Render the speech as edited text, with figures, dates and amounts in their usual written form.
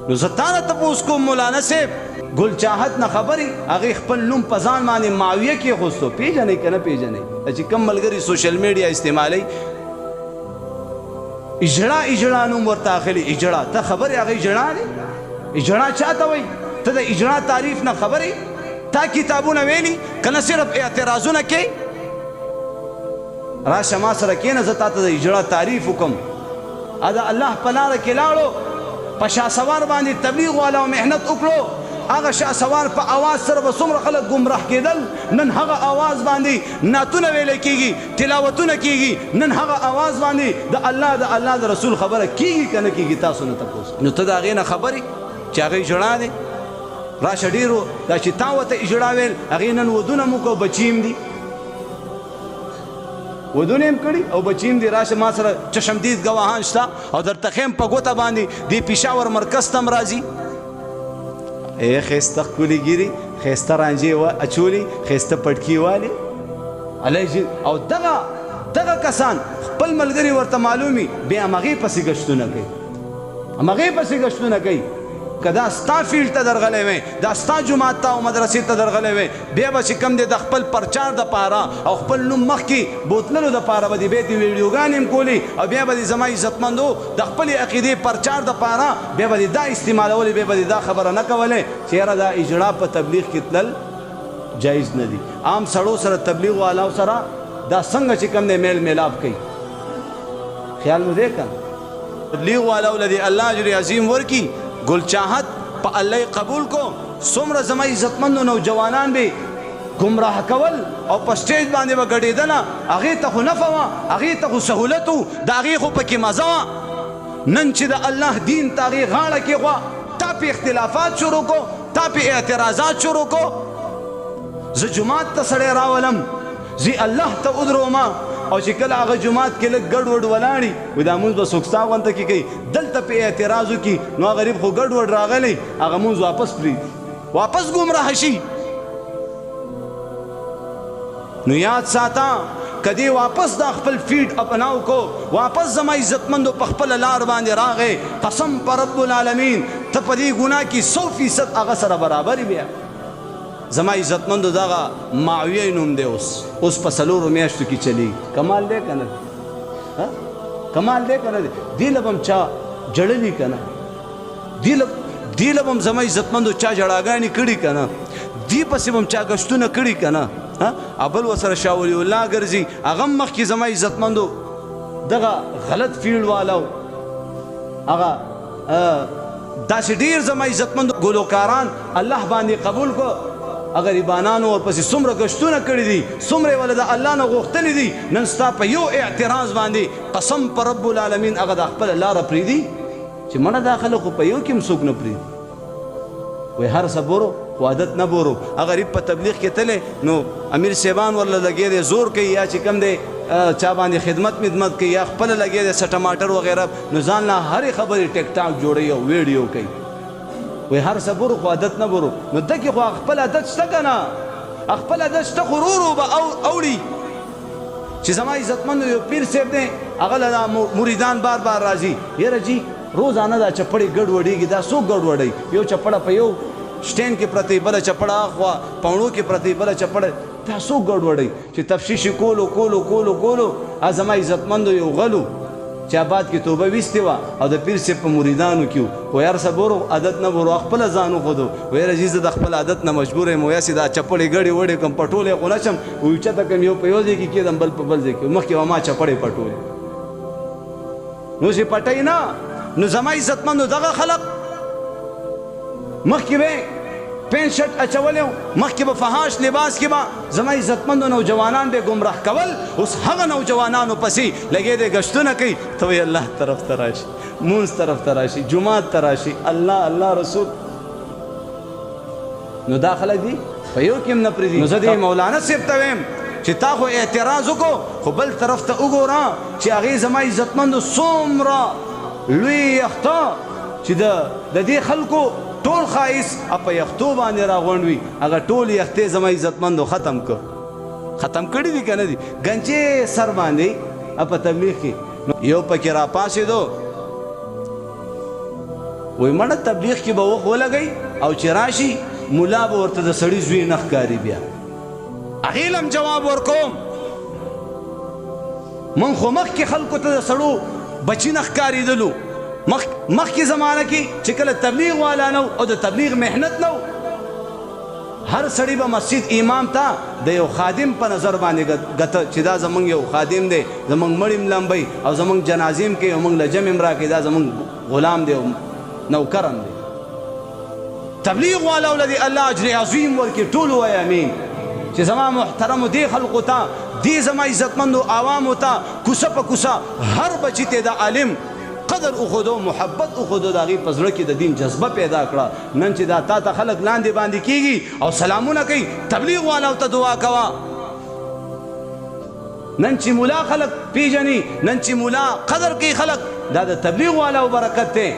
نو زه تا نه تپوس کوم مولانا صاحب ګل چاحت نه خبرې هغې خپل نوم په ځان باندې معاویه کېښوستو پېژنئ که نه پېژنئ چې کوم ملګري سوشل میډیا استعمالوي اجړه اجړه نوم ورته اخلي اجړه ته خبرې هغې اجړه دی اجړه چا ته وایي ته د اجړه تعریف نه خبرې تا کتابونه ویلي که نه صرف اعتراضونه کوي راشه ما سره کښېنه زه تا ته د اجړه تعریف وکړم د الله په لاره کې لاړو په شاسوار باندې تبلیغ والا محنت وکړو هغه شاسوار په اواز سره به څومره خلک ګمراه کېدل نن هغه اواز باندې نعتونه ویلی کېږي تلاوتونه کېږي نن هغه اواز باندې د الله د رسول خبره کېږي که نه کېږي تاسو نه تپوس نو ته د هغې نه خبرې چې هغې ژړا دی راشه ډېرو دا چې تا ورته اجړا ویل هغې نن ودونه موږ او بچیم دي ودونه هم کړي او بچیم دي راشه ما سره چشمدید ګواهان شته او درته ښیم په ګوته باندې دې پېښور مرکز ته هم راځي ښایسته ښکلي ګیري ښایسته رانجې اچولي ښایسته پټکي والي او دغه کسان خپل ملګري ورته معلومي بیا همغې پسې ګشتونه کوي همغې پسې ګشتونه کوي که دا ستا فیلډ ته درغلی وی دا ستا جومات ته او مدرسې ته درغلی وی بیا به چې کوم دی د خپل پرچار دپاره او خپل نوم مخکې بوتللو دپاره به دې بیا دې ویډیوګانې هم کولې او بیا به دې زما عزتمندو د خپلې عقیدې پرچار دپاره بیا به دې دا استعمالولې بیا به دې دا خبره نه کولې چې یاره دا اجړا په تبلیغ کې تلل جایز نه دي عام سړو سره تبلیغ والاو سره دا څنګه چې کوم دی میل میلاپ کوي خیال مو دی که تبلیغ والاو له دې الله اجر عظیم ورکي ګل چاحت په الله قبول کو څومره زما عزتمندو نوجوانان به ګمراه کول او په سټیج باندې به ګډېدله هغې ته خو نفع وه هغې ته خو سهولت و د هغې خو پکې مزه وه نن چې د الله دین ته هغې غاړه کېښوه تا پې اختلافات شروع کو تا پې اعتراضات شروع کو زه جومات ته سړی راولم زه الله ته ودرومه او چې کله هغه جومات کې لږ ګډوډ ولاړي وایي دا مونځ به څوک ستا غونته کې کوي دلته پې اعتراض وکړي نو هغه غریب خو ګډوډ راغلی هغه مونځ واپس پرېږدي واپس ګمراه شي نو یاد ساته که دې واپس دا خپل فیډ اپناو کو واپس زما عزتمندو په خپله لار باندې راغی قسم په رب العالمین ته په دې ګناه کې 100% هغه سره برابر بیا زما عزتمندو دغه معاویه نوم دی اوس په 4 میاشتو کې چلیږي کمال دی که نه کمال دی که نه دی دې له به هم چا جړلي که نه دې له به هم زما عزتمندو چا جړاګانې کړي که نه دې پسې به هم چا ګشتونه کړي که نه بل ورسره شاه ولی الله ګرځي هغه هم مخکې زما عزتمندو دغه غلط فیلډ والا و هغه داسې ډېر زما عزتمندو ګلوکاران الله باندې قبول کو غریبانانو ورپسې څومره ګشتونه کړي دي څومره یې ولې د الله نه غوښتلي دي نن ستا په یو اعتراض باندې قسم په رب العالمین هغه د خپله لاره پرېږدي چې مړه دا خلک خو په یو کې هم څوک نه پرېږدي وایي هر څه بورو خو عادت نه بورو هغه غریب په تبلیغ کې تللی نو امیر صاحبان ورله لګی دی زور کوي یا چې کوم دی چا باندې خدمت کوي یا خپله لګی دی څه ټماټر وغیره نو ځان له هرې خبرې ټیک ټاک جوړوي او ویډیو کوي وی هر څه برو خو عادت نه برو نو دکې خو خپل عادت شته که نه خپل عادت شته خو ورو به اوړي چې زما عزتمندو یو پیر صاحب دی هغه له مریدان بار بار راځي یاره جي روزانه دا چپړې ګډوډېږي دا څوک ګډوډوي یو چپړه په یو سټینډ کې پرته بله چپړه اخوا پاڼو کې پرته بله چپړه دا څوک ګډوډوي چې تفتیش کولو زما عزتمندو یو غلو چې آباد کې توبه ویستې وه او د پیر صاحب په مریدانو کې و هر څه بورو عادت نه بورو خپله ځان وښودو ویل چې زه د خپل عادت نه مجبور یم ویاسې دا چپړې ګډې وړې کړم پټولې خو نه شم اوچته کړم یو په یو ځای کې کېدم بل په بل ځای کې مخکې به ما چپړې پټولې نو چې پټوي نه نو زما عزتمندو دغه خلق مخکې به پینټ شرټ اچولی و مخکې به فحاش لباس کې به زما عزتمندو نوجوانان به ګمراه کول اوس هغه نوجوانانو پسې لګې دی ګشتونه کوي ته وایي الله طرف ته راشي مونځ طرف ته راشي جومات ته راشي الله رسول نو دا خلک دي په یو کې هم نه پرېږدي نو زه دې مولانا صاحب ته وایم چې تا خو اعتراض وکړو خو بل طرف ته وګوره چې هغې زما عزتمندو څومره لوی یخته چې د دې خلکو ټول خایس په یختو باندې راغونډ وي هغه ټول یختې زما عزتمندو ختم کړي دي که نه دي ګنچې سر باندې په تبلیغ کې یو پکې راپاڅېدو وای مړه تبلیغ کې به وخت ولګئ او چې راشي ملا به ورته د سړي زوی نه ښکاري بیا هغې له هم جواب ورکوم من خو مخکې خلکو ته د سړو بچي نه ښکارېدلو مخکې زمانه کې چې کله تبلیغ والا نه او د تبلیغ محنت نه هر سړی به مسجد امام ته د یو خادم په نظر باندې ګته چې دا زمونږ یو خادم دی زمونږ مړی م لمبئ او زمونږ جنازې م کوي او موږ له جمع م راکوي دا زمونږ غلام دی او نوکرم دی تبلیغ والاو له دې الله اجر عظیم ورکړي ټولو وایي امین چې زما محترمو دې خلقو ته دې زما عزتمندو عوامو ته کوڅه په کوڅه هر بچي ته د عالم قدر اخودو محبت اخودو د هغې په زړه کې د دین جذبه پیدا کړه نن چې دا تا ته خلک لاندې باندې کېږي او سلامونه کوي تبلیغ والاو ته دعا کوه نن چې ملا خلک پیژني نن چې ملا قدر کوي خلک دا د تبلیغ والاو برکت دی